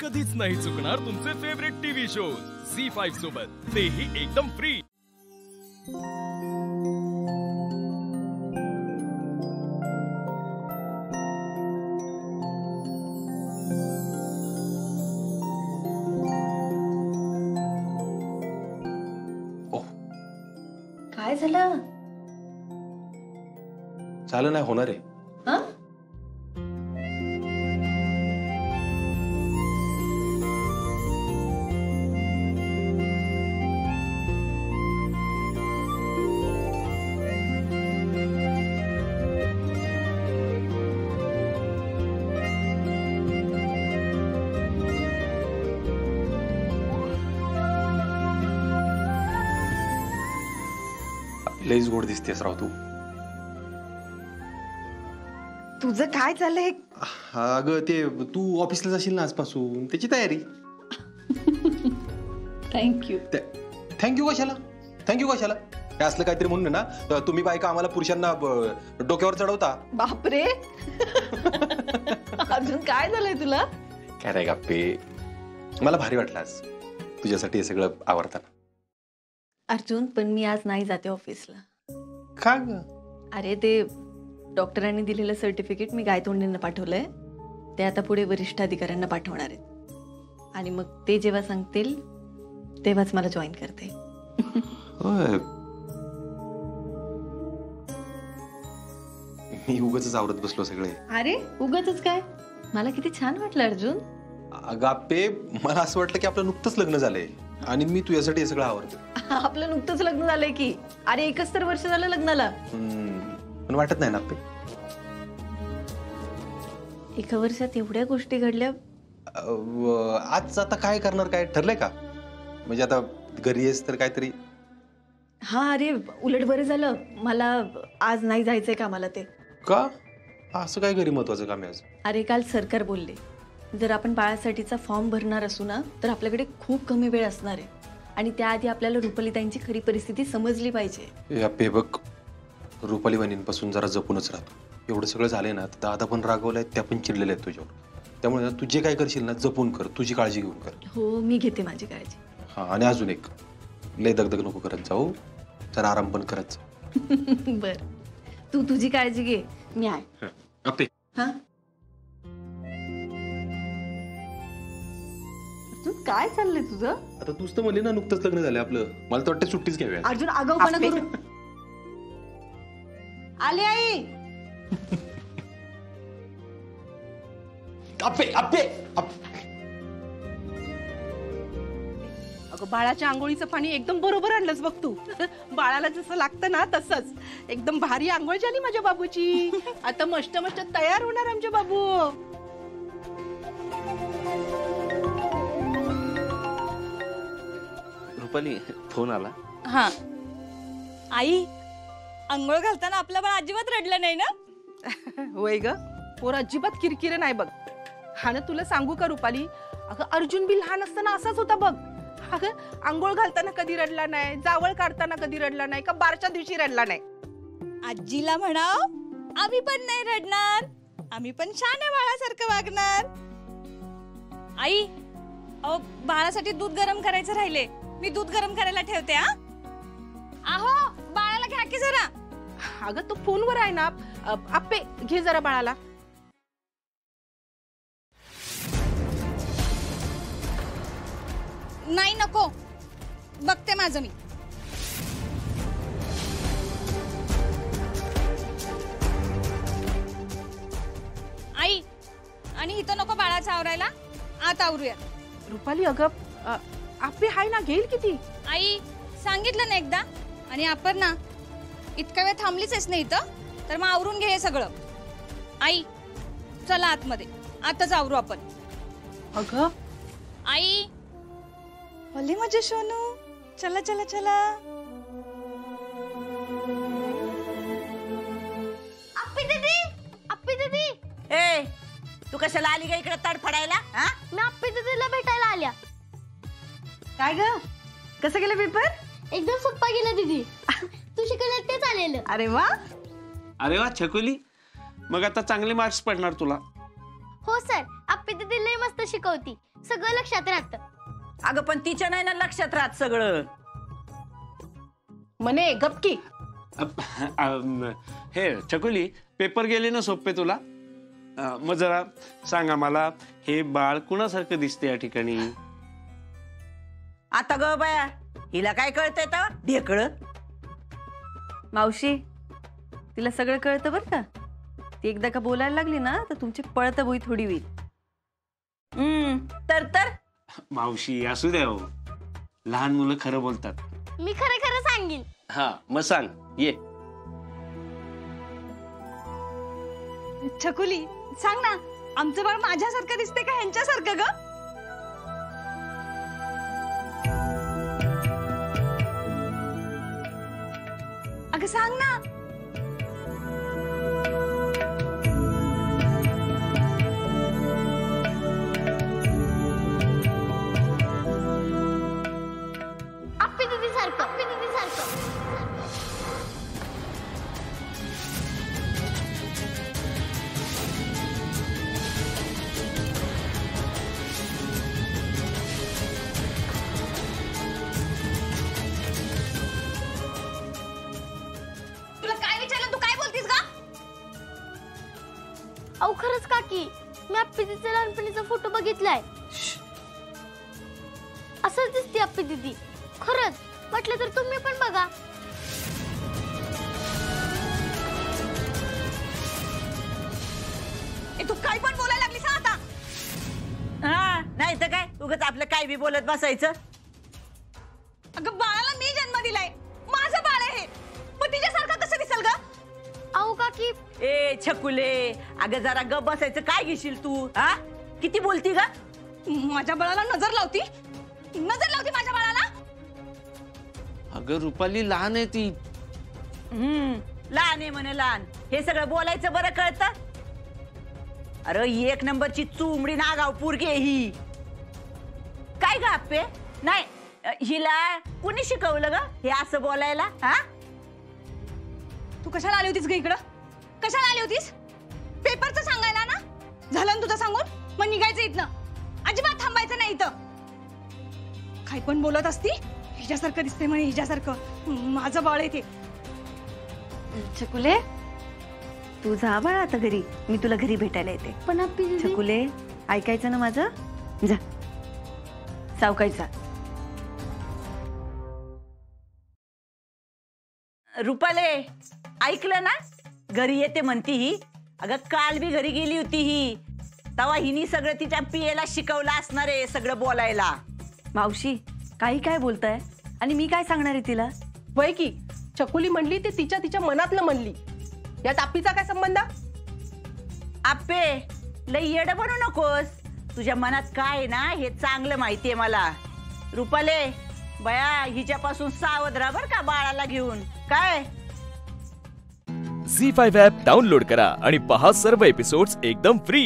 कधीच नाही चुकणार तुमचे फेवरेट टीव्ही शोज झी5 सोबत, तेही एकदम फ्री। काय झालं? झालं नाही होणार आहे। लईच गोड दिसतेस राव तू। तुझं काय झालंय? अगं ते तू ऑफिसला जाशील ना आजपासून, त्याची तयारी। थँक्यू। थँक्यू कशाला? थँक्यू कशाला? हे असलं काहीतरी म्हणून ना तुम्ही बायका आम्हाला पुरुषांना डोक्यावर चढवता। बापरे। अजून काय झालंय तुला? काय रे गप्पे, मला भारी वाटलं आज तुझ्यासाठी हे सगळं आवडताना। अर्जुन, पण मी आज नाही जाते ऑफिसला। का ग? अरे ते डॉक्टरांनी दिलेलं सर्टिफिकेट मी गायतोंडींना पाठवलंय, ते आता पुढे वरिष्ठ अधिकाऱ्यांना पाठवणार आहेत आणि मग ते जेव्हा सांगतील तेव्हाच मला जॉईन करते। मी उगाचच आवरत बसलो सगळे। अरे उगाचच काय, मला किती छान वाटलं अर्जुन। गप्पे, मला असं वाटलं की आपलं नुकतंच लग्न झालंय आणि मी तुझ्यासाठी हे सगळं आवडतो। आपलं नुकतंच लग्न झालंय की? अरे 71 वर्ष झालं लग्नाला। पण वाटत नाही ना आपे? एका वर्षात एवढ्या गोष्टी घडल्या। आज आता काय करणार, काय ठरलंय का? म्हणजे आता घरी आहेस तर काहीतरी। हा, अरे उलट बरं झालं, मला आज नाही जायचंय कामाला। ते का? असं काय घरी महत्वाचं काम आहे आज? अरे काल सरकार बोलले, जर आपण बाळासाठीचा फॉर्म भरणार असू ना तर आपल्याकडे खूप कमी वेळ असणार आहे आणि त्याआधी आपल्याला रुपालीताईंची खरी परिस्थिती समजली पाहिजे। आपे बघ, रुपाली बहिणींपासून जरा जपूनच राहतो। एवढं सगळं झालंय ना, दादा पण रागवलाय, त्या पण चिडलेल्या आहेत तुझ्यावर। त्यामुळे तू जे काय करशील ना जपून कर, तुझी काळजी घेऊन कर। हो, मी घेते माझी काळजी। हा, आणि अजून एक, लय दगदग नको करत जाऊ, जरा आराम पण करत जाऊ। बर, तू तुझी काळजी घे, मी आहे। आपे हा, काय चाललंय तुझं? आता तूच तर म्हणली ना नुकतंच लग्न झालं आपलं, मला तर वाटतं सुट्टीच घ्यावी। अर्जुन आगाऊपणा करू। आले आई। आपे आपे अगं, बाळाच्या आंघोळीचं पाणी एकदम बरोबर आणलंस बघ तू। बाळाला जसं लागतं ना तसंच एकदम भारी आंघोळ झाली माझ्या बाबूची। आता मस्त मस्त तयार होणार आमचे बाबू। रुपाली, फोन आला? हा आई, अंघोळ घालताना आपलं बाळ अजिबात रडलं नाही ना? होय ग, पोर अजिबात किरकिर नाही बघ। हा ना, तुला सांगू का रुपाली, अगं अर्जुन बी लहान असताना असाच होता बघ। अगं, अंघोळ घालताना कधी रडला नाही, जावळ काढताना कधी रडला नाही, का बारच्या दिवशी रडला नाही। आजीला म्हणाव, आम्ही पण नाही रडणार, आम्ही पण छान आहे बाळासारखं वागणार। आई, अहो बाळासाठी दूध गरम करायचं राहिले, मी दूध गरम करायला ठेवते। हा, आहो बाळाला घ्या की जरा। अगं तू फोनवर आहे ना, आप्पे घे जरा बाळाला। नाही नको, बघते माझं मी। आई, आणि इथं नको बाळाचं आवरायला, आत आवरूया। रुपाली अगं, आप्पे हाय ना, घेईल किती? आई सांगितलं ना एकदा, आणि आपण ना इतका वेळ थांबलीच आहेस ना इथं, तर मग आवरून घे हे सगळं। आई चला आतमध्ये, आताच आवरू आपण। अगं आई, भले माझे सोनू, चला चला चला। अप्पी दीदी, ए, तू कशाला आली का इकडे तडफडायला? हा, मी अप्पी दीदीला भेटायला आल्या। काय ग, कसं गेलं पेपर? एकदम सोप्पा गेला दीदी, तू शिकवलं तेच आलेलं। अरे वा, अरे वा छकुली, मग आता चांगले मार्क्स पडणार तुला। हो सर, अप्पी दीदी लय मस्त शिकवती, सगळं लक्षात राहतं. अगं पण तिच्या नाही ना लक्षात राहत सगळं. म्हणे गपकी. हे छकुली, पेपर गेले ना सोपे तुला? मग जरा सांगा मला, हे बाळ कुणासारखं दिसते या ठिकाणी? आता ग बाया, हिला काय कळतंय तर ढेकळ. मावशी, तिला सगळं कळतं बरं का. ती एकदा का बोलायला लागली ना तर तुमची पळत बोई थोडी होईल. तर मावशी असू द्या हो, लहान मुलं खरं बोलतात. मी खरं खरं सांगेन. हा मग सांग, ये. छकुली सांग ना, आमचं बाळ माझ्यासारखं दिसते का ह्यांच्यासारखं ग? अगं सांग ना. आप्पी दीदी सारखं. तुला काय विचारलं, तू काय बोलतीस का? अहो खरंच काकी, मी आप्पी दीदीचा लहानपणीचा फोटो बघितलाय. असंच दिसते आप्पी दीदी. खरंच म्हटलं तर तुम्ही पण बघा. तू काय पण बोलायला लागलीस आता? हा नाही तर काय, उगाच आपलं काय बी बोलत बसायचं. अगं बाळाला मी जन्म दिलाय, माझं बाळ आहे हे. पण तिच्यासारखं कसं दिसेल ग? अहो काकी, ए छकुले, अगं जरा गप बसायचं. काय घेशील तू? हा किती बोलती ग? माझ्या बाळाला नजर लावती माझ्या बाळाला. अगं रुपाली लहान आहे ती. लहान आहे म्हणे, लहान. हे सगळं बोलायचं बरं कळतं. अरे एक नंबरची चुमडी नागाव पोरगी आहे ही. काय ग आप्पे? नाही, हिला कुणी शिकवलं ग हे असं बोलायला? हा तू कशाला आली होतीस ग इकडं? कशाला आली होतीस? पेपरचं सांगायला ना? झालं ना तुझं सांगून? मग निघायचं इथनं. अजिबात थांबायचं नाही इथं. काय पण बोलत असती. हिच्यासारखं दिसते म्हणे, हिच्यासारखं. माझं बाळ आहे ते. छकुले, तू जा बाळा आता घरी. मी तुला घरी भेटायला येते. पण आप्पी दीदी. छकुले, ऐकायचं ना माझं? जा, सावकायचा. रुपाले, ऐकलं ना? घरी येते म्हणती ही. अगं काल बी घरी गेली होती ही. तेव्हा हिनी सगळं तिच्या पियेला शिकवलं असणार आहे सगळं बोलायला. मावशी, काही काय बोलताय? आणि मी काय सांगणार आहे तिला? वय की छकुली म्हणली ते तिच्या मनातलं म्हणली. यात आप्पीचा काय संबंध? आप्पे, लई येड बनू नकोस. तुझ्या मनात काय आहे ना हे चांगलं माहितीये मला. रुपाले, बया हिच्यापासून सावध राहा बर का बाळाला घेऊन. काय झी5 ॲप डाउनलोड करा आणि पहा सर्व एपिसोड्स एकदम फ्री.